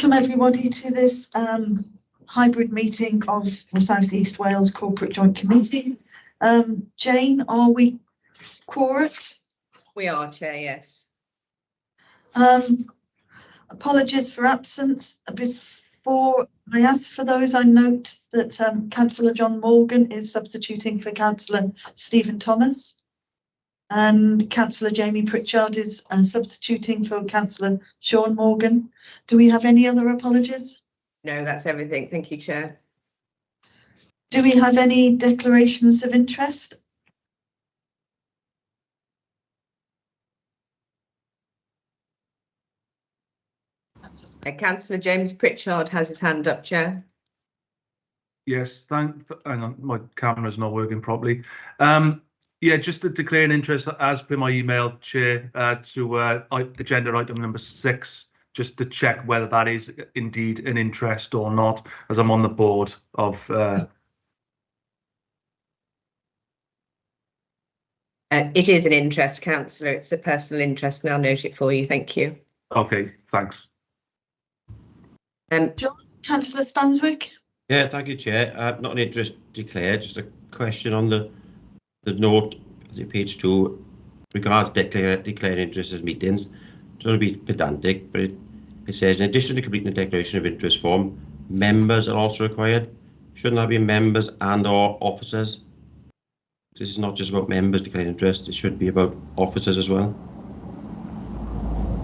welcome everybody to this hybrid meeting of the South East Wales Corporate Joint Committee. Jane, are we quorate? We are, Chair, yes. Apologies for absence. Before I ask for those, I note that Councillor John Morgan is substituting for Councillor Stephen Thomas, and Councillor Jamie Pritchard is substituting for Councillor Sean Morgan. Do we have any other apologies? No, that's everything. Thank you, Chair. Do we have any declarations of interest? Councillor James Pritchard has his hand up, Chair. Yes, hang on, my camera's not working properly. Yeah, just to declare an interest as per my email, Chair, to agenda item number 6, just to check whether that is indeed an interest or not, as I'm on the board of. It is an interest, Councillor. It's a personal interest, and I'll note it for you. Thank you. Okay, thanks. John, Councillor Spanswick. Yeah, thank you, Chair. Not an interest declared, just a question on the note, page 2, regards declaring interest as meetings. Don't want to be pedantic, but it says, in addition to completing the declaration of interest form, members are also required. Shouldn't that be members and or officers? This is not just about members declaring interest, it should be about officers as well.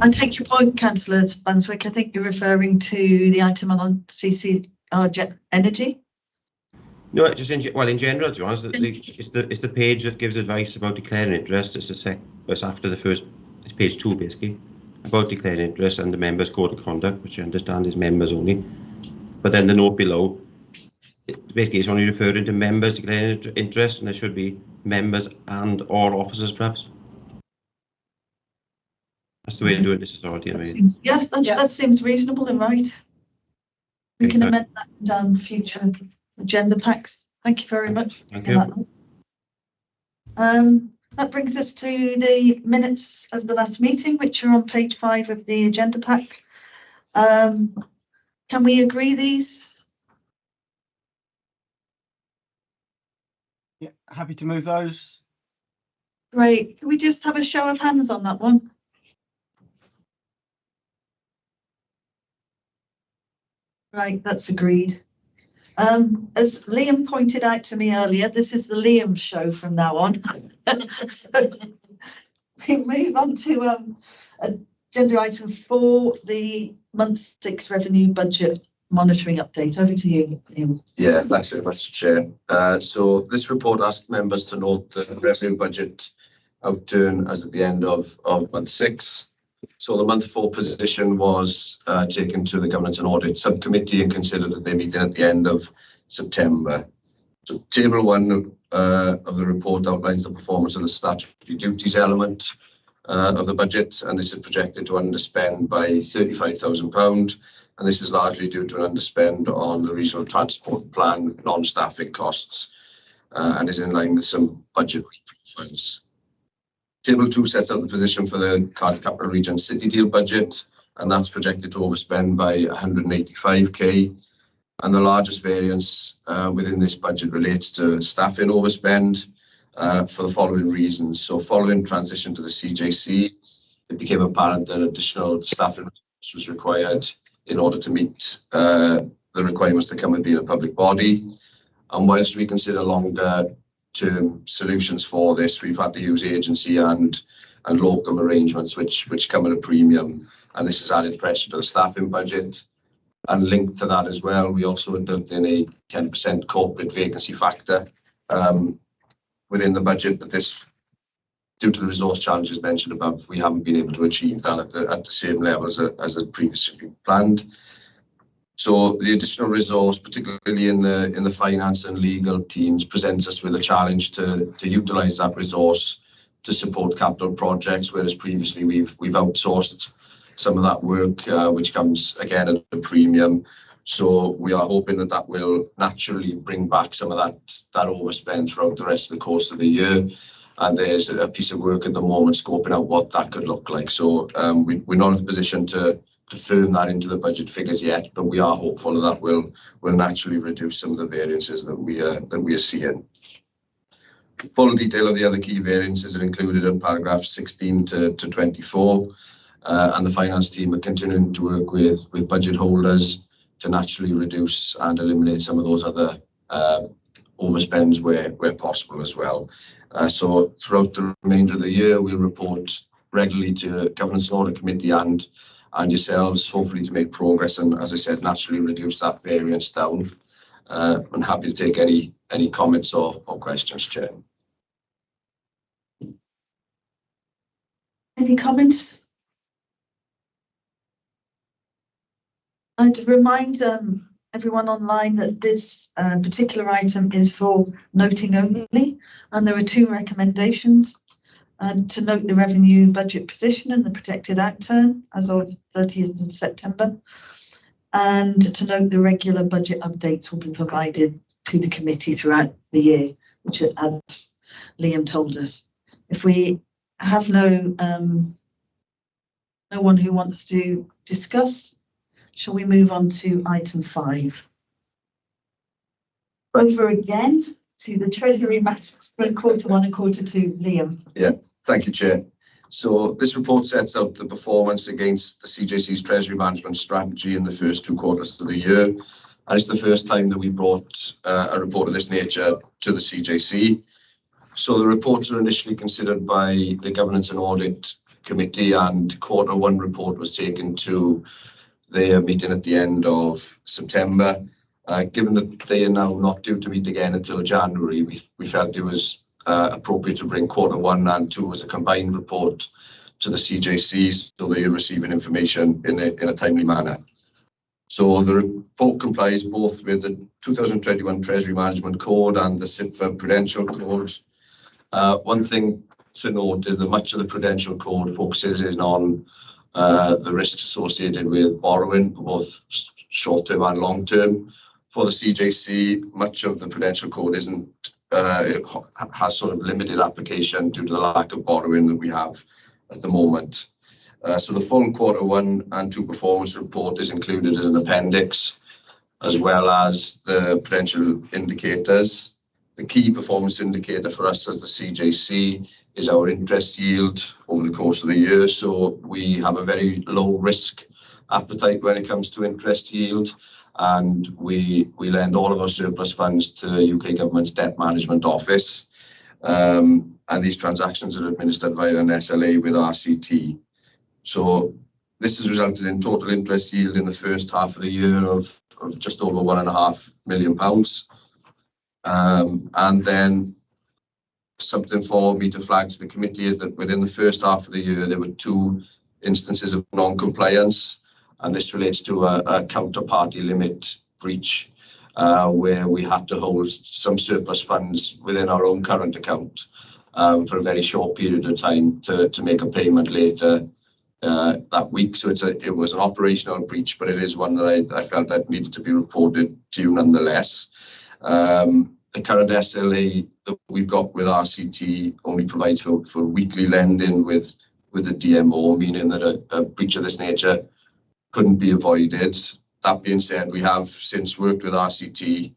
I take your point, Councillor Spanswick. I think you're referring to the item on CCR Energy. No, just in general, to be honest, it's the page that gives advice about declaring interest. It's after the first, it's page 2 basically, about declaring interest and the members' code of conduct, which I understand is members only. But then the note below, basically it's only referring to members declaring interest, and there should be members and or officers perhaps. That's the way to do it, this authority. That seems reasonable and right. We can amend that in future agenda packs. Thank you very much. Thank you. That brings us to the minutes of the last meeting, which are on page 5 of the agenda pack. Can we agree these? Yeah, happy to move those. Great. Can we just have a show of hands on that one? Right, that's agreed. As Liam pointed out to me earlier, this is the Liam show from now on. So we move on to agenda item 4, the month 6 revenue budget monitoring update. Over to you, Liam. Yeah, thanks very much, Chair. So this report asked members to note the revenue budget outturn as at the end of month 6. So the month 4 position was taken to the Governance and Audit Subcommittee and considered at their meeting at the end of September. So table 1 of the report outlines the performance of the statutory duties element of the budget, and this is projected to underspend by £35,000, and this is largely due to an underspend on the regional transport plan non-staffing costs, and is in line with some budget refunds. Table 2 sets out the position for the Cardiff Capital Region City Deal budget, and that's projected to overspend by 185k. And the largest variance within this budget relates to staffing overspend for the following reasons. So following transition to the CJC, it became apparent that additional staffing was required in order to meet the requirements that come with being a public body. And whilst we consider longer term solutions for this, we've had to use agency and locum arrangements which come at a premium, and this has added pressure to the staffing budget. And linked to that as well, we also had built in a 10% corporate vacancy factor within the budget, but this, due to the resource challenges mentioned above, we haven't been able to achieve that at the same level as had previously planned. So the additional resource, particularly in the finance and legal teams, presents us with a challenge to utilise that resource to support capital projects, whereas previously we've outsourced some of that work, which comes again at a premium. So we are hoping that will naturally bring back some of that overspend throughout the rest of the course of the year. And there's a piece of work at the moment scoping out what that could look like. So we're not in a position to firm that into the budget figures yet, but we are hopeful that will naturally reduce some of the variances that we are seeing. Full detail of the other key variances are included in paragraphs 16 to 24, and the finance team are continuing to work with budget holders to naturally reduce and eliminate some of those other overspends where possible as well. So throughout the remainder of the year, we'll report regularly to Governance and Audit Committee and yourselves, hopefully to make progress and, as I said, naturally reduce that variance down. I'm happy to take any comments or questions, Chair. Any comments? I'd remind everyone online that this particular item is for noting only, and there are two recommendations. To note the revenue budget position and the projected outturn as of 30th of September, and to note the regular budget updates will be provided to the committee throughout the year, which, as Liam told us. If we have no one who wants to discuss, shall we move on to item 5? Over again to the Treasury Management Quarter 1 and Quarter 2, Liam. Yeah, thank you, Chair. So this report sets out the performance against the CJC's Treasury Management strategy in the first 2 quarters of the year. And it's the first time that we brought a report of this nature to the CJC. So the reports are initially considered by the Governance and Audit Committee, and Quarter 1 report was taken to their meeting at the end of September. Given that they are now not due to meet again until January, we felt it was appropriate to bring Quarter 1 and 2 as a combined report to the CJC, so they are receiving information in a timely manner. So the report complies both with the 2021 Treasury Management Code and the SIPFA Prudential Code. One thing to note is that much of the Prudential Code focuses in on the risks associated with borrowing, both short-term and long-term. For the CJC, much of the Prudential Code has sort of limited application due to the lack of borrowing that we have at the moment. So the full Quarter 1 and 2 performance report is included as an appendix, as well as the Prudential indicators. The key performance indicator for us as the CJC is our interest yield over the course of the year. So we have a very low risk appetite when it comes to interest yield, and we lend all of our surplus funds to the UK Government's Debt Management Office. And these transactions are administered via an SLA with RCT. So this has resulted in total interest yield in the first half of the year of just over £1.5 million. And then something for me to flag to the committee is that within the first half of the year, there were 2 instances of non-compliance, and this relates to a counterparty limit breach, where we had to hold some surplus funds within our own current account for a very short period of time to make a payment later that week. So it was an operational breach, but it is one that I felt that needed to be reported to you nonetheless. The current SLA that we've got with RCT only provides for weekly lending with the DMO, meaning that a breach of this nature couldn't be avoided. That being said, we have since worked with RCT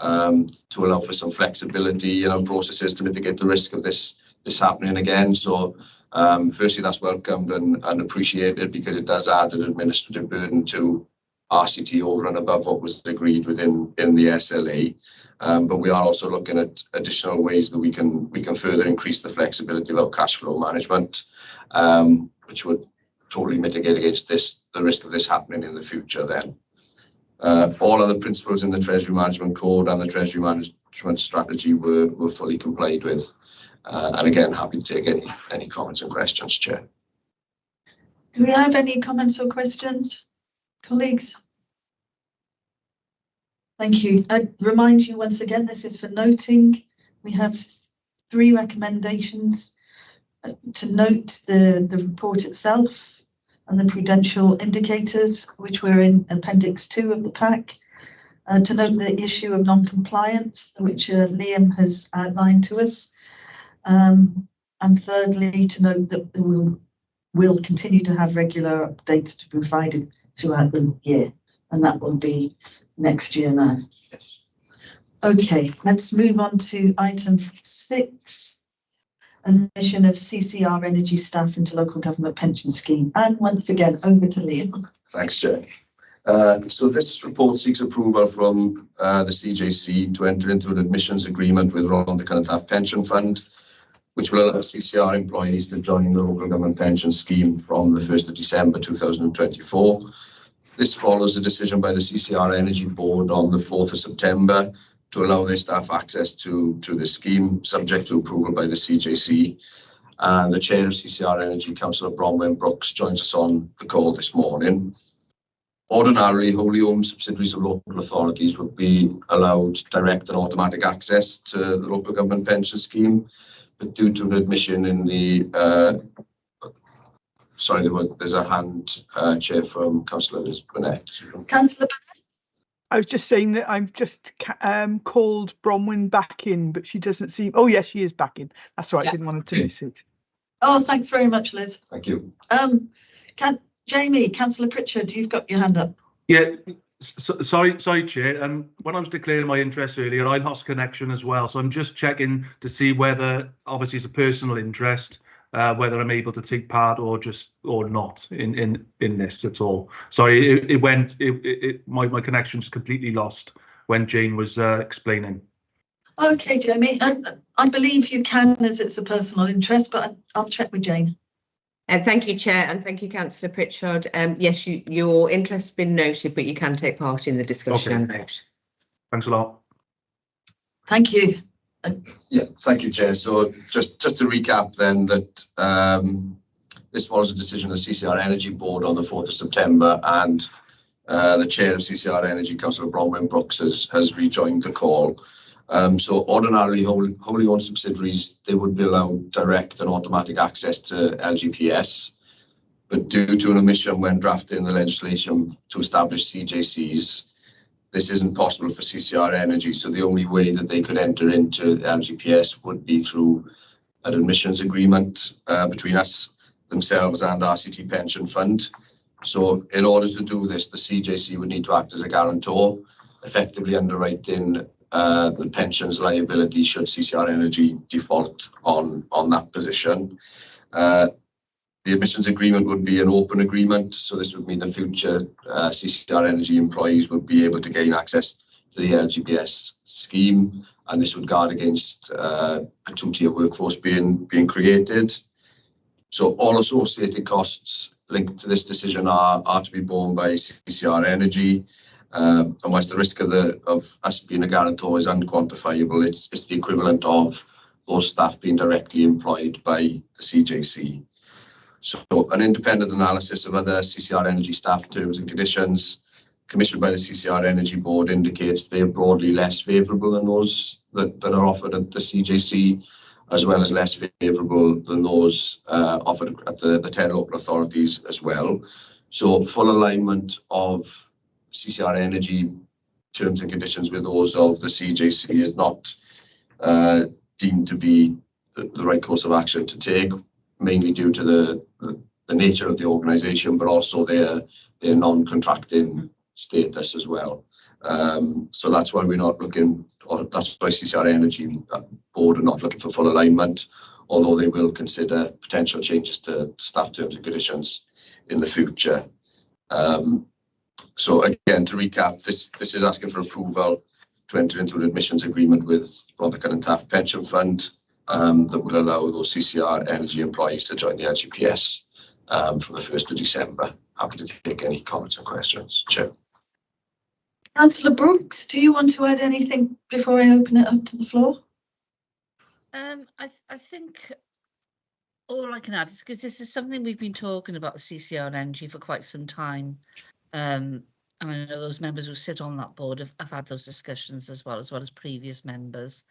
to allow for some flexibility in our processes to mitigate the risk of this happening again. So firstly, that's welcomed and appreciated, because it does add an administrative burden to RCT over and above what was agreed within the SLA. But we are also looking at additional ways that we can further increase the flexibility of our cash flow management, which would totally mitigate against the risk of this happening in the future then. All other principles in the Treasury Management Code and the Treasury Management Strategy were fully complied with. And again, happy to take any comments and questions, Chair. Do we have any comments or questions, colleagues? Thank you. I remind you once again, this is for noting. We have 3 recommendations to note the report itself and the prudential indicators, which were in Appendix 2 of the pack. To note the issue of non-compliance, which Liam has outlined to us. And thirdly, to note that will continue to have regular updates to be provided throughout the year, and that will be next year now. Okay, let's move on to item 6, admission of CCR Energy staff into local government pension scheme. And once again, over to Liam. Thanks, Chair. So this report seeks approval from the CJC to enter into an admissions agreement with Rhondda Cynon Pension Fund, which will allow CCR employees to join the local government pension scheme from the 1st of December 2024. This follows a decision by the CCR Energy Board on the 4th of September to allow their staff access to the scheme, subject to approval by the CJC. And the chair of CCR Energy, Councillor Bronwyn Brooks, joins us on the call this morning. Ordinarily, wholly owned subsidiaries of local authorities would be allowed direct and automatic access to the local government pension scheme, but due to an admission in the sorry, there's a hand, Chair, from Councillor Liz Burnett. Councillor, I was just saying that I've just called Bronwyn back in, but she doesn't seem. Oh, yes, she is back in. That's right. Yeah. I didn't want her to miss it. oh, thanks very much, Liz. Thank you. Jamie, Councillor Pritchard, you've got your hand up. Yeah, sorry, Chair. When I was declaring my interest earlier, I lost connection as well. So I'm just checking to see whether, obviously, it's a personal interest, whether I'm able to take part or not in this at all. Sorry, my connection just completely lost when Jane was explaining. Okay, Jamie, I believe you can, as it's a personal interest, but I'll check with Jane. And thank you, Chair, and thank you, Councillor Pritchard. Yes, your interest has been noted, but you can take part in the discussion and vote. Thanks a lot. Thank you. Yeah, thank you, Chair. So just to recap then, that this follows a decision of the CCR Energy Board on the 4th of September, and the Chair of CCR Energy, Councillor Bronwyn Brooks, has rejoined the call. So ordinarily, wholly owned subsidiaries, they would be allowed direct and automatic access to LGPS, but due to an omission when drafting the legislation to establish CJCs, this isn't possible for CCR Energy. So the only way that they could enter into LGPS would be through an admissions agreement between us, themselves, and RCT Pension Fund. So in order to do this, the CJC would need to act as a guarantor, effectively underwriting the pensions liability should CCR Energy default on that position. The admissions agreement would be an open agreement, so this would mean the future CCR Energy employees would be able to gain access to the LGPS scheme, and this would guard against a two-tier workforce being created. So all associated costs linked to this decision are to be borne by CCR Energy. And whilst the risk of us being a guarantor is unquantifiable, it's the equivalent of those staff being directly employed by the CJC. So an independent analysis of other CCR Energy staff terms and conditions commissioned by the CCR Energy Board indicates they are broadly less favourable than those that are offered at the CJC, as well as less favourable than those offered at the 10 local authorities as well. So full alignment of CCR Energy terms and conditions with those of the CJC is not deemed to be the right course of action to take, mainly due to the nature of the organisation, but also their non-contracting status as well. So that's why we're not looking, or that's why CCR Energy Board are not looking for full alignment, although they will consider potential changes to staff terms and conditions in the future. So again, to recap, this is asking for approval to enter into an admissions agreement with Rhondda Cynon Pension Fund that will allow those CCR Energy employees to join the LGPS from the 1st of December. Happy to take any comments or questions, Chair. Councillor Brooks, do you want to add anything before I open it up to the floor? I think all I can add is because this is something we've been talking about the CCR Energy for quite some time. And I know those members who sit on that board have had those discussions as well as previous members.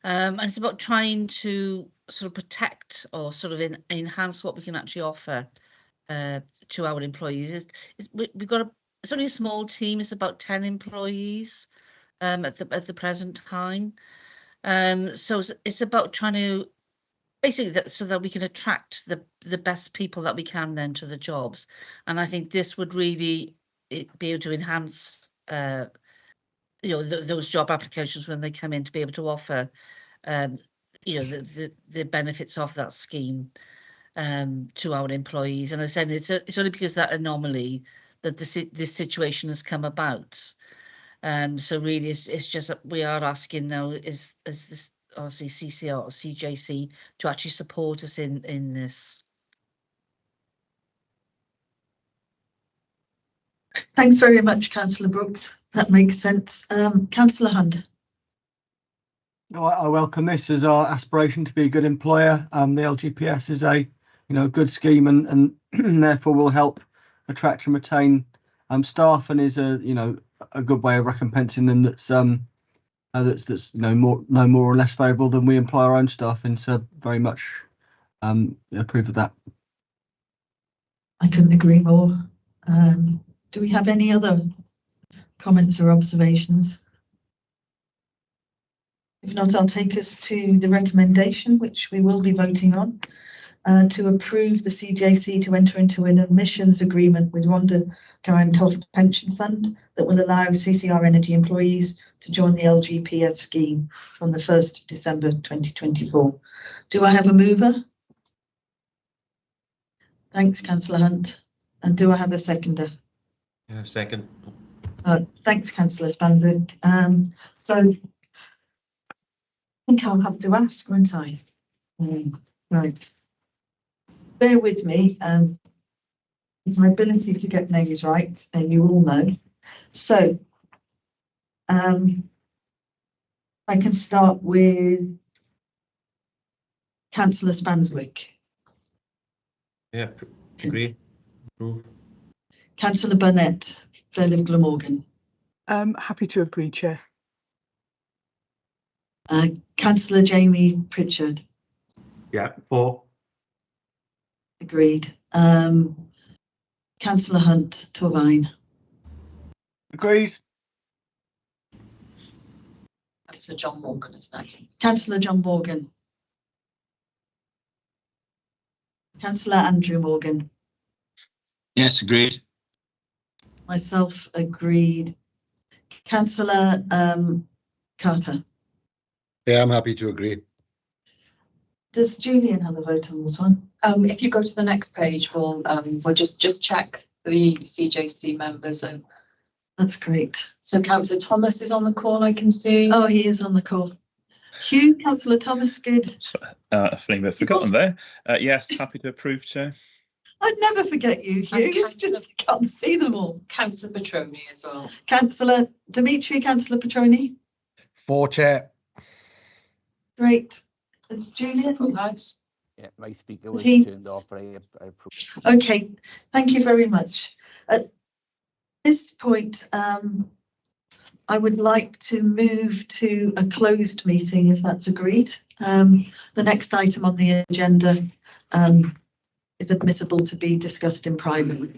And it's about trying to sort of protect or sort of enhance what we can actually offer to our employees. We've got it's only a small team. It's about 10 employees at the present time. So it's about trying to basically that so that we can attract the best people that we can then to the jobs. And I think this would really be able to enhance those job applications when they come in, to be able to offer the benefits of that scheme to our employees. And I said it's only because that anomaly that this situation has come about. So really it's just that we are asking now is this obviously CCR or CJC to actually support us in this. Thanks very much, Councillor Brooks. That makes sense. Councillor Hunt. I welcome this as our aspiration to be a good employer. The LGPS is a good scheme and therefore will help attract and retain staff, and is a good way of recompensing them that's no more or less favourable than we employ our own staff, and so very much approve of that. I couldn't agree more. Do we have any other comments or observations? If not, I'll take us to the recommendation, which we will be voting on, to approve the CJC to enter into an admissions agreement with Rhondda Cyran-Toft Pension Fund that will allow CCR Energy employees to join the LGPS scheme from the 1st of December 2024. Do I have a mover? Thanks, Councillor Hunt. And do I have a seconder? Second. Thanks, Councillor Spanberg. So I think I'll have to ask, won't I? Right. Bear with me. My ability to get names right, and you all know. So I can start with Councillor Spanswick. Yeah, agree. Approve. Councillor Burnett, Fairlive Glamorgan. Happy to agree, Chair. Councillor Jamie Pritchard. Yeah, 4. Agreed. Councillor Hunt, Torvine. Agreed. Councillor John Morgan is next. Councillor John Morgan. Councillor Andrew Morgan. Yes, agreed. Myself, agreed. Councillor Carter. Yeah, I'm happy to agree. Does Julian have a vote on this one? If you go to the next page, we'll just check the CJC members. And that's great. So Councillor Thomas is on the call, I can see. Oh, he is on the call. Hugh, Councillor Thomas, good. I've forgotten there. Yes, happy to approve, Chair. I'd never forget you, Hugh. It's just I can't see them all. Councillor Petroni as well. Councillor Dimitri, Councillor Petroni. 4, Chair. Great. It's Julian. House. Yeah, my speaker was turned off, but I approve. Okay, thank you very much. At this point, I would like to move to a closed meeting, if that's agreed. The next item on the agenda is admissible to be discussed in private.